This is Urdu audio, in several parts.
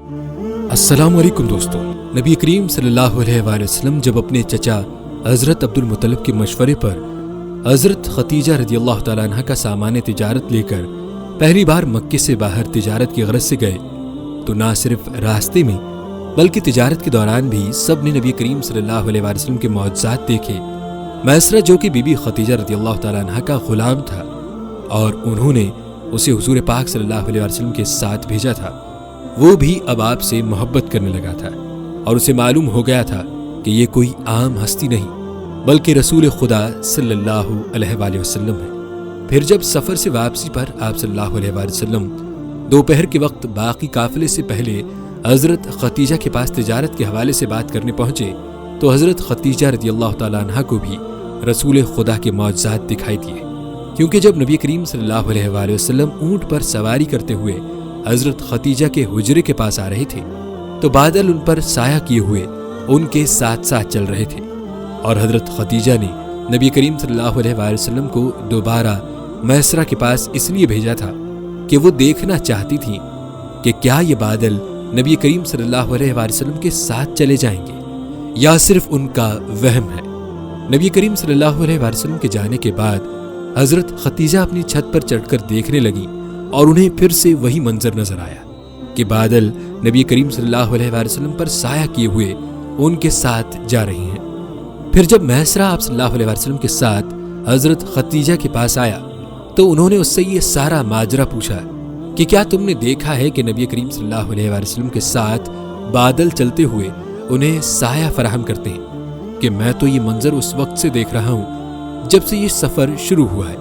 السلام علیکم دوستو، نبی کریم صلی اللہ علیہ وآلہ وسلم جب اپنے چچا حضرت عبد المطلب کے مشورے پر حضرت خدیجہ رضی اللہ تعالیٰ عنہ کا سامان تجارت لے کر پہلی بار مکے سے باہر تجارت کی غرض سے گئے تو نہ صرف راستے میں بلکہ تجارت کے دوران بھی سب نے نبی کریم صلی اللہ علیہ وآلہ وسلم کے معجزات دیکھے۔ میسرہ جو کہ بی بی خدیجہ رضی اللہ تعالیٰ عنہ کا غلام تھا اور انہوں نے اسے حضور پاک صلی اللہ علیہ وآلہ وسلم کے ساتھ بھیجا تھا، وہ بھی اب آپ سے محبت کرنے لگا تھا اور اسے معلوم ہو گیا تھا کہ یہ کوئی عام ہستی نہیں بلکہ رسول خدا صلی اللہ علیہ وآلہ وسلم ہے۔ پھر جب سفر سے واپسی پر آپ صلی اللہ علیہ وآلہ وسلم دوپہر کے وقت باقی قافلے سے پہلے حضرت خدیجہ کے پاس تجارت کے حوالے سے بات کرنے پہنچے تو حضرت خدیجہ رضی اللہ تعالیٰ عنہ کو بھی رسول خدا کے معجزات دکھائی دیے، کیونکہ جب نبی کریم صلی اللہ علیہ وآلہ وسلم اونٹ پر سواری کرتے ہوئے حضرت خدیجہ کے حجرے کے پاس آ رہے تھے تو بادل ان پر سایہ کیے ہوئے ان کے ساتھ ساتھ چل رہے تھے، اور حضرت خدیجہ نے نبی کریم صلی اللہ علیہ وآلہ وسلم کو دوبارہ میسرہ کے پاس اس لیے بھیجا تھا کہ وہ دیکھنا چاہتی تھیں کہ کیا یہ بادل نبی کریم صلی اللہ علیہ وآلہ وسلم کے ساتھ چلے جائیں گے یا صرف ان کا وہم ہے۔ نبی کریم صلی اللہ علیہ وآلہ وسلم کے جانے کے بعد حضرت خدیجہ اپنی چھت پر چڑھ کر دیکھنے لگی اور انہیں پھر سے وہی منظر نظر آیا کہ بادل نبی کریم صلی اللہ علیہ وآلہ وسلم پر سایہ کیے ہوئے ان کے ساتھ جا رہی ہیں۔ پھر جب میسرہ آپ صلی اللہ علیہ وآلہ وسلم کے ساتھ حضرت خدیجہ کے پاس آیا تو انہوں نے اس سے یہ سارا ماجرا پوچھا کہ کیا تم نے دیکھا ہے کہ نبی کریم صلی اللہ علیہ وآلہ وسلم کے ساتھ بادل چلتے ہوئے انہیں سایہ فراہم کرتے ہیں کہ میں تو یہ منظر اس وقت سے دیکھ رہا ہوں جب سے یہ سفر شروع ہوا ہے۔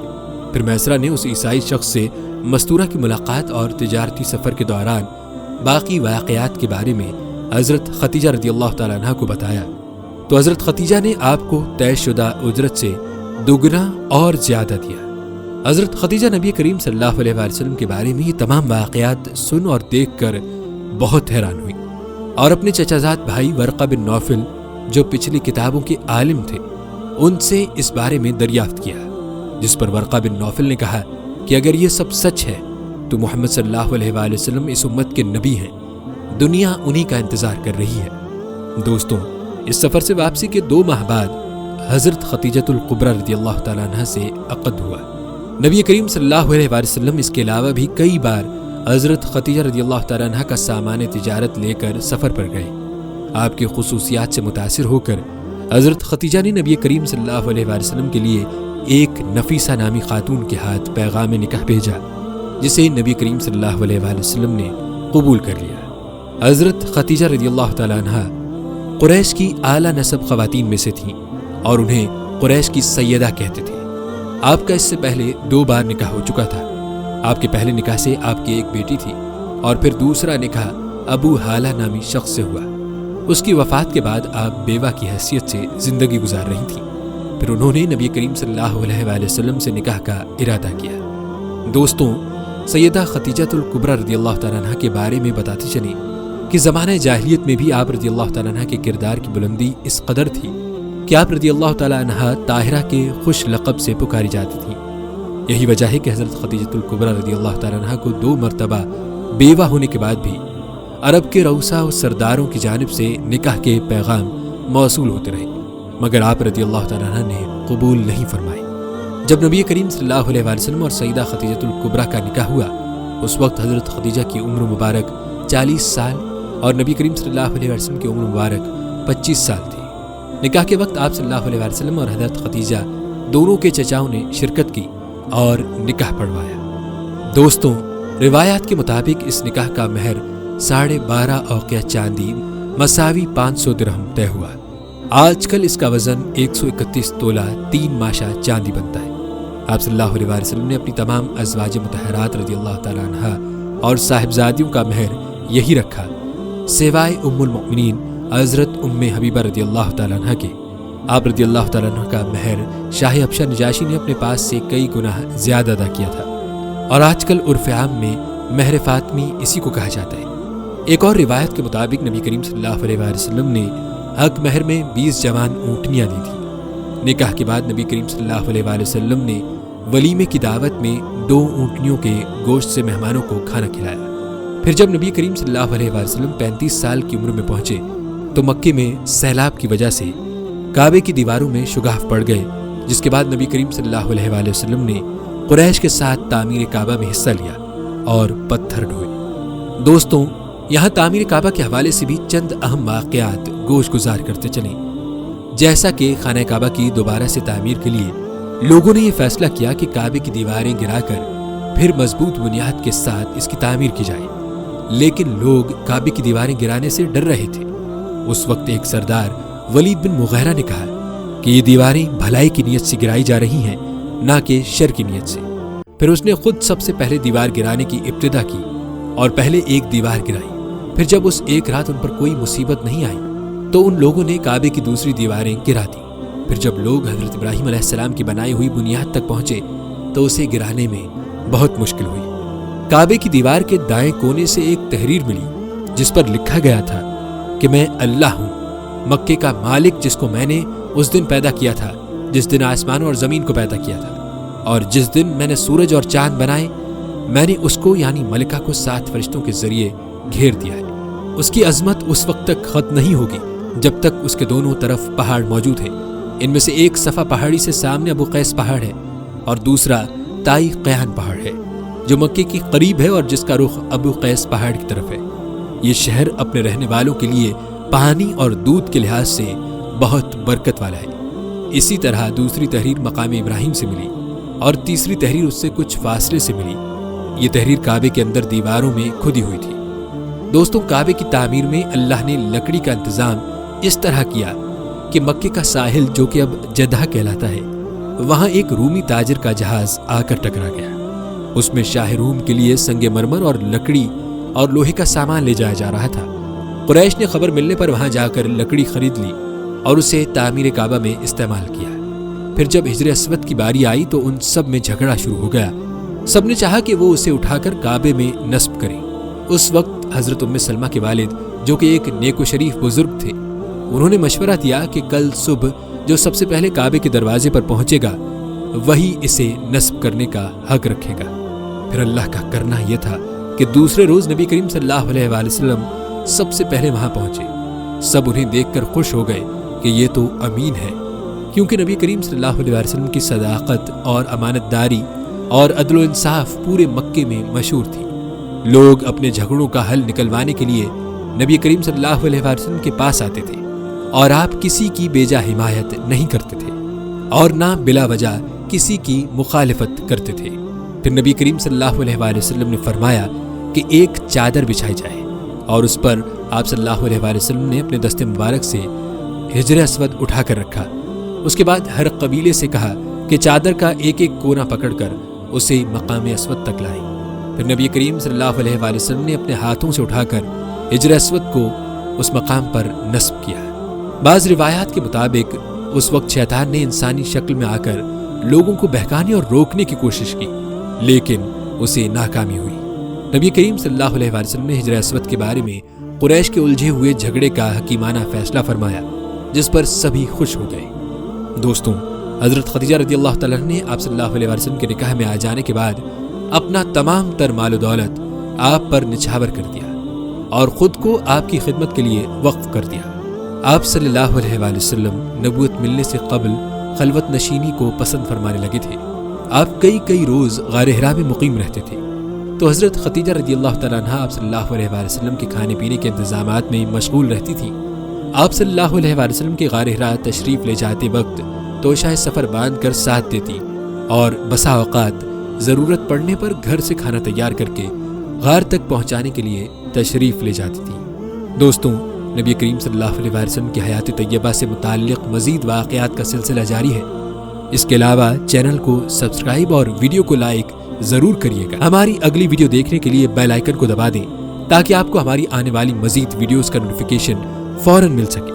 پھر میسرہ نے اس عیسائی شخص سے مستورہ کی ملاقات اور تجارتی سفر کے دوران باقی واقعات کے بارے میں حضرت خدیجہ رضی اللہ تعالیٰ عنہ کو بتایا تو حضرت خدیجہ نے آپ کو طے شدہ اجرت سے دوگنا اور زیادہ دیا۔ حضرت خدیجہ نبی کریم صلی اللہ علیہ وآلہ وسلم کے بارے میں یہ تمام واقعات سن اور دیکھ کر بہت حیران ہوئی اور اپنے چچازاد بھائی ورقہ بن نوفل جو پچھلی کتابوں کے عالم تھے ان سے اس بارے میں دریافت کیا، جس پر ورقہ بن نوفل نے کہا کہ اگر یہ سب سچ ہے تو محمد صلی اللہ علیہ وآلہ وسلم اس امت کے نبی ہیں، دنیا انہی کا انتظار کر رہی ہے۔ دوستوں، اس سفر سے واپسی کے 2 ماہ بعد حضرت خدیجۃ الکبریٰ رضی اللہ تعالیٰ عنہ سے عقد ہوا۔ نبی کریم صلی اللہ علیہ وآلہ وسلم اس کے علاوہ بھی کئی بار حضرت خدیجہ رضی اللہ تعالیٰ عنہ کا سامان تجارت لے کر سفر پر گئے۔ آپ کی خصوصیات سے متاثر ہو کر حضرت خدیجہ نے نبی کریم صلی اللہ علیہ وآلہ وسلم کے لیے ایک نفیسہ نامی خاتون کے ہاتھ پیغام نکاح بھیجا، جسے نبی کریم صلی اللہ علیہ وآلہ وسلم نے قبول کر لیا۔ حضرت خدیجہ رضی اللہ تعالیٰ عنہ قریش کی اعلیٰ نسب خواتین میں سے تھیں اور انہیں قریش کی سیدہ کہتے تھے۔ آپ کا اس سے پہلے 2 بار نکاح ہو چکا تھا۔ آپ کے پہلے نکاح سے آپ کی ایک بیٹی تھی اور پھر دوسرا نکاح ابو حالہ نامی شخص سے ہوا۔ اس کی وفات کے بعد آپ بیوہ کی حیثیت سے زندگی گزار رہی تھیں۔ پھر انہوں نے نبی کریم صلی اللہ علیہ وآلہ وسلم سے نکاح کا ارادہ کیا۔ دوستوں، سیدہ خدیجۃ الکبریٰ رضی اللہ تعالیٰ عنہ کے بارے میں بتاتی چلیں کہ زمانہ جاہلیت میں بھی آپ رضی اللہ تعالیٰ عنہ کے کردار کی بلندی اس قدر تھی کہ آپ رضی اللہ تعالیٰ عنہ طاہرہ کے خوش لقب سے پکاری جاتی تھیں۔ یہی وجہ ہے کہ حضرت خدیجۃ الکبریٰ رضی اللہ تعالیٰ عنہ کو 2 مرتبہ بیوہ ہونے کے بعد بھی عرب کے رؤسا و سرداروں کی جانب سے نکاح کے پیغام موصول ہوتے رہے، مگر آپ رضی اللہ تعالیٰ عنہ نے قبول نہیں فرمائے۔ جب نبی کریم صلی اللہ علیہ وآلہ وسلم اور سیدہ خدیجۃ الکبریٰ کا نکاح ہوا، اس وقت حضرت خدیجہ کی عمر مبارک 40 سال اور نبی کریم صلی اللہ علیہ وآلہ وسلم کی عمر مبارک 25 سال تھی۔ نکاح کے وقت آپ صلی اللہ علیہ وآلہ وسلم اور حضرت خدیجہ دونوں کے چچاؤں نے شرکت کی اور نکاح پڑھوایا۔ دوستوں، روایات کے مطابق اس نکاح کا مہر 12.5 اوقیہ چاندی مساوی 500 درہم طے ہوا۔ آج کل اس کا وزن 131 تولہ 3 ماشہ چاندی بنتا ہے۔ آپ صلی اللہ علیہ وآلہ وسلم نے اپنی تمام ازواج مطہرات رضی اللہ تعالیٰ عنہ اور صاحبزادیوں کا مہر یہی رکھا، سوائے ام المؤمنین حضرت ام حبیبہ رضی اللہ تعالیٰ عنہ کے۔ آپ رضی اللہ تعالیٰ عنہ کا مہر شاہ حبشہ نجاشی نے اپنے پاس سے کئی گنا زیادہ ادا کیا تھا، اور آج کل عرف عام میں مہر فاطمی اسی کو کہا جاتا ہے۔ ایک اور روایت کے مطابق نبی کریم صلی اللہ علیہ وآلہ وسلم نے حق مہر میں 20 جوان اونٹنیاں دی تھیں۔ نکاح کے بعد نبی کریم صلی اللہ علیہ وآلہ وسلم نے ولیمے کی دعوت میں 2 اونٹنیوں کے گوشت سے مہمانوں کو کھانا کھلایا۔ پھر جب نبی کریم صلی اللہ علیہ وسلم 35 سال کی عمر میں پہنچے تو مکے میں سیلاب کی وجہ سے کعبے کی دیواروں میں شگاف پڑ گئے، جس کے بعد نبی کریم صلی اللہ علیہ وآلہ وسلم نے قریش کے ساتھ تعمیر کعبہ میں حصہ لیا اور پتھر ڈھوئے۔ دوستوں، یہاں تعمیر کعبہ کے حوالے سے بھی چند اہم واقعات گوش گزار کرتے چلیں۔ جیسا کہ خانہ کعبہ کی دوبارہ سے تعمیر کے لیے لوگوں نے یہ فیصلہ کیا کہ کعبے کی دیواریں گرا کر پھر مضبوط بنیاد کے ساتھ اس کی تعمیر کی جائے، لیکن لوگ کعبے کی دیواریں گرانے سے ڈر رہے تھے۔ اس وقت ایک سردار ولید بن مغیرہ نے کہا کہ یہ دیواریں بھلائی کی نیت سے گرائی جا رہی ہیں، نہ کہ شر کی نیت سے۔ پھر اس نے خود سب سے پہلے دیوار گرانے کی ابتدا کی اور پہلے ایک دیوار گرائی۔ پھر جب اس ایک رات ان پر کوئی مصیبت نہیں آئی تو ان لوگوں نے کعبے کی دوسری دیواریں گرا دی۔ پھر جب لوگ حضرت ابراہیم علیہ السلام کی بنائی ہوئی بنیاد تک پہنچے تو اسے گرانے میں بہت مشکل ہوئی۔ کعبے کی دیوار کے دائیں کونے سے ایک تحریر ملی جس پر لکھا گیا تھا کہ میں اللہ ہوں، مکے کا مالک، جس کو میں نے اس دن پیدا کیا تھا جس دن آسمانوں اور زمین کو پیدا کیا تھا، اور جس دن میں نے سورج اور چاند بنائے میں نے اس کو یعنی ملکہ کو 7 فرشتوں کے ذریعے گھیر دیا ہے۔ اس کی عظمت اس وقت تک ختم نہیں ہوگی جب تک اس کے دونوں طرف پہاڑ موجود ہیں۔ ان میں سے ایک صفا پہاڑی سے سامنے ابو قیس پہاڑ ہے اور دوسرا تائی قیان پہاڑ ہے جو مکے کی قریب ہے اور جس کا رخ ابو قیس پہاڑ کی طرف ہے۔ یہ شہر اپنے رہنے والوں کے لیے پانی اور دودھ کے لحاظ سے بہت برکت والا ہے۔ اسی طرح دوسری تحریر مقام ابراہیم سے ملی اور تیسری تحریر اس سے کچھ فاصلے سے ملی۔ یہ تحریر کعبے کے اندر دیواروں میں کھدی ہوئی تھی۔ دوستوں، کعبے کی تعمیر میں اللہ نے لکڑی کا انتظام اس طرح کیا کہ مکے کا ساحل جو کہ اب جدہ کہلاتا ہے، وہاں ایک رومی تاجر کا جہاز آ کر ٹکرا گیا۔ اس میں شاہ روم کے لیے سنگ مرمر اور لکڑی اور لوہے کا سامان لے جایا جا رہا تھا۔ قریش نے خبر ملنے پر وہاں جا کر لکڑی خرید لی اور اسے تعمیر کعبہ میں استعمال کیا۔ پھر جب حجر اسود کی باری آئی تو ان سب میں جھگڑا شروع ہو گیا۔ سب نے چاہا کہ وہ اسے اٹھا کر کعبے میں نصب کریں۔ اس وقت حضرت ام سلمہ کے والد جو کہ ایک نیک و شریف بزرگ تھے، انہوں نے مشورہ دیا کہ کل صبح جو سب سے پہلے کعبے کے دروازے پر پہنچے گا وہی اسے نصب کرنے کا حق رکھے گا۔ پھر اللہ کا کرنا یہ تھا کہ دوسرے روز نبی کریم صلی اللہ علیہ وآلہ وسلم سب سے پہلے وہاں پہنچے۔ سب انہیں دیکھ کر خوش ہو گئے کہ یہ تو امین ہے، کیونکہ نبی کریم صلی اللہ علیہ وآلہ وسلم کی صداقت اور امانت داری اور عدل و انصاف پورے مکے میں مشہور تھی۔ لوگ اپنے جھگڑوں کا حل نکلوانے کے لیے نبی کریم صلی اللہ علیہ وآلہ وسلم کے پاس آتے تھے اور آپ کسی کی بیجا حمایت نہیں کرتے تھے اور نہ بلا وجہ کسی کی مخالفت کرتے تھے۔ پھر نبی کریم صلی اللہ علیہ وآلہ وسلم نے فرمایا کہ ایک چادر بچھائی جائے اور اس پر آپ صلی اللہ علیہ وآلہ وسلم نے اپنے دست مبارک سے حجر اسود اٹھا کر رکھا۔ اس کے بعد ہر قبیلے سے کہا کہ چادر کا ایک ایک کونا پکڑ کر اسے مقام اسود تک لائیں۔ پھر نبی کریم صلی اللہ علیہ وآلہ وسلم نے اپنے ہاتھوں سے اٹھا کر حجر اسود کو اس مقام پر نصب کیا۔ بعض روایات کے مطابق اس وقت شیطان نے انسانی شکل میں آ کر لوگوں کو بہکانے اور روکنے کی کوشش کی، لیکن اسے ناکامی ہوئی۔ نبی کریم صلی اللہ علیہ وآلہ وسلم نے حجر اسود کے بارے میں قریش کے الجھے ہوئے جھگڑے کا حکیمانہ فیصلہ فرمایا، جس پر سبھی خوش ہو گئے۔ دوستوں، حضرت خدیجہ رضی اللہ تعالیٰ نے آپ صلی اللہ علیہ وآلہ وسلم کے نکاح میں آ جانے کے بعد اپنا تمام تر مال و دولت آپ پر نچھاور کر دیا اور خود کو آپ کی خدمت کے لیے وقف کر دیا۔ آپ صلی اللہ علیہ وآلہ وسلم نبوت ملنے سے قبل خلوت نشینی کو پسند فرمانے لگے تھے۔ آپ کئی روز غار حرا میں مقیم رہتے تھے، تو حضرت خدیجہ رضی اللہ تعالیٰ عنہا آپ صلی اللہ علیہ وآلہ وسلم کے کھانے پینے کے انتظامات میں مشغول رہتی تھیں۔ آپ صلی اللہ علیہ وآلہ وسلم کے غار حرا تشریف لے جاتے وقت توشہ سفر باندھ کر ساتھ دیتی اور بسا اوقات ضرورت پڑنے پر گھر سے کھانا تیار کر کے غار تک پہنچانے کے لیے تشریف لے جاتی تھی۔ دوستوں، نبی کریم صلی اللہ علیہ وآلہ وسلم کی حیات طیبہ سے متعلق مزید واقعات کا سلسلہ جاری ہے۔ اس کے علاوہ چینل کو سبسکرائب اور ویڈیو کو لائک ضرور کریے گا۔ ہماری اگلی ویڈیو دیکھنے کے لیے بیل آئیکن کو دبا دیں تاکہ آپ کو ہماری آنے والی مزید ویڈیوز کا نوٹیفیکیشن فوراً مل سکے۔